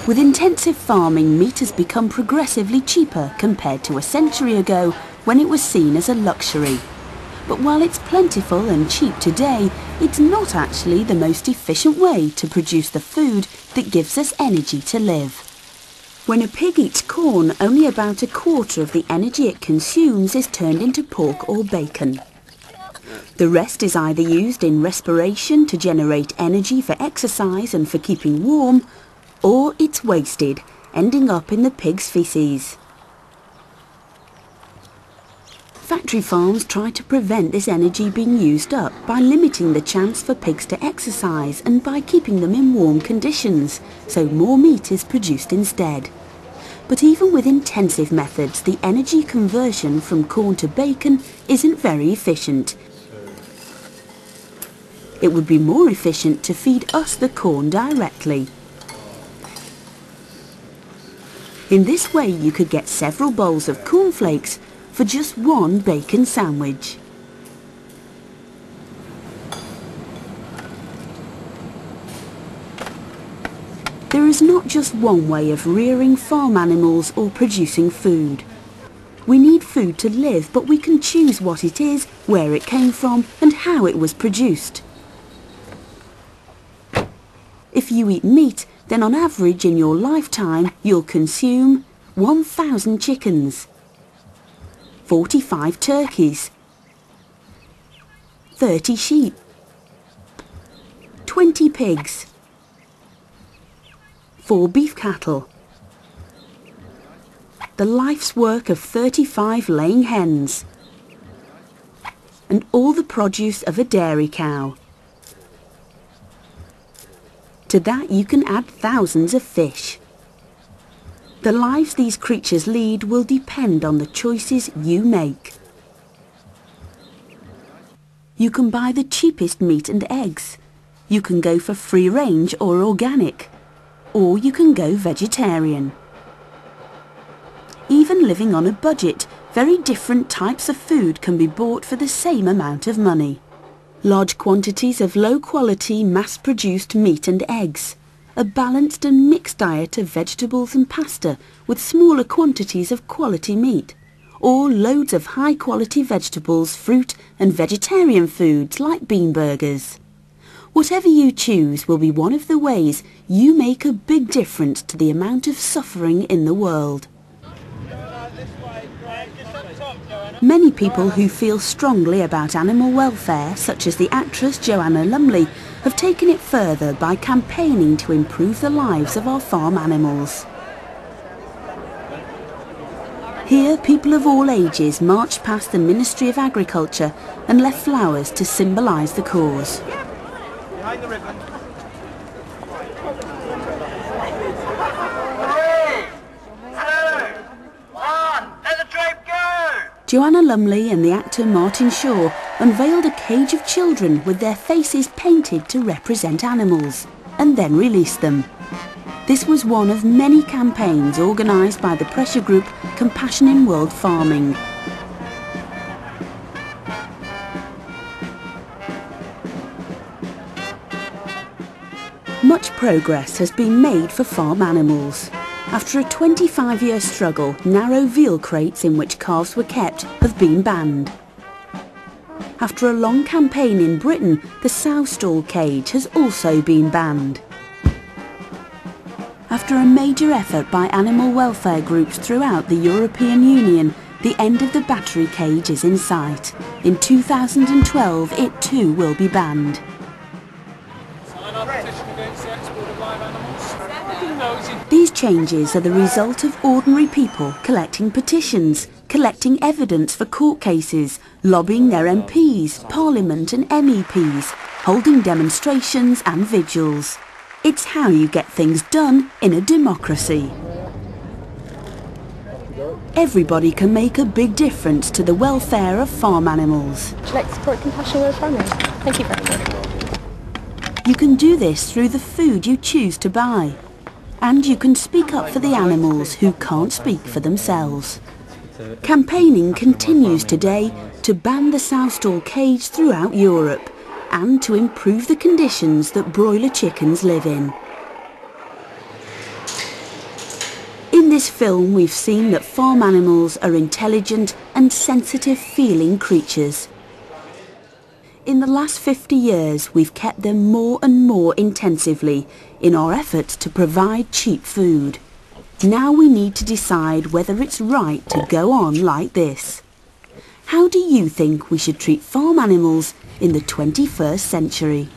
With intensive farming, meat has become progressively cheaper compared to a century ago when it was seen as a luxury. But while it's plentiful and cheap today, it's not actually the most efficient way to produce the food that gives us energy to live. When a pig eats corn, only about a quarter of the energy it consumes is turned into pork or bacon. The rest is either used in respiration to generate energy for exercise and for keeping warm, or it's wasted, ending up in the pig's feces. Factory farms try to prevent this energy being used up by limiting the chance for pigs to exercise and by keeping them in warm conditions, so more meat is produced instead. But even with intensive methods, the energy conversion from corn to bacon isn't very efficient. It would be more efficient to feed us the corn directly. In this way you could get several bowls of cornflakes for just one bacon sandwich. There is not just one way of rearing farm animals or producing food. We need food to live, but we can choose what it is, where it came from, and how it was produced. If you eat meat, then on average in your lifetime you'll consume 1,000 chickens, 45 turkeys, 30 sheep, 20 pigs, 4 beef cattle, the life's work of 35 laying hens, and all the produce of a dairy cow. To that you can add thousands of fish. The lives these creatures lead will depend on the choices you make. You can buy the cheapest meat and eggs. You can go for free range or organic. Or you can go vegetarian. Even living on a budget, very different types of food can be bought for the same amount of money. Large quantities of low-quality, mass-produced meat and eggs, a balanced and mixed diet of vegetables and pasta with smaller quantities of quality meat, or loads of high-quality vegetables, fruit and vegetarian foods like bean burgers. Whatever you choose will be one of the ways you make a big difference to the amount of suffering in the world. Many people who feel strongly about animal welfare, such as the actress Joanna Lumley, have taken it further by campaigning to improve the lives of our farm animals. Here, people of all ages marched past the Ministry of Agriculture and left flowers to symbolise the cause. Behind the ribbon. Joanna Lumley and the actor Martin Shaw unveiled a cage of children with their faces painted to represent animals, and then released them. This was one of many campaigns organised by the pressure group Compassion in World Farming. Much progress has been made for farm animals. After a 25-year struggle, narrow veal crates in which calves were kept have been banned. After a long campaign in Britain, the sow stall cage has also been banned. After a major effort by animal welfare groups throughout the European Union, the end of the battery cage is in sight. In 2012, it too will be banned. These changes are the result of ordinary people collecting petitions, collecting evidence for court cases, lobbying their MPs, Parliament and MEPs, holding demonstrations and vigils. It's how you get things done in a democracy. Everybody can make a big difference to the welfare of farm animals. Would you like to support Compassion World Farming? Thank you very much. You can do this through the food you choose to buy. And you can speak up for the animals who can't speak for themselves. Campaigning continues today to ban the sow stall cage throughout Europe and to improve the conditions that broiler chickens live in. this film we've seen that farm animals are intelligent and sensitive feeling creatures. In the last 50 years we've kept them more and more intensively in our efforts to provide cheap food. Now we need to decide whether it's right to go on like this. How do you think we should treat farm animals in the 21st century?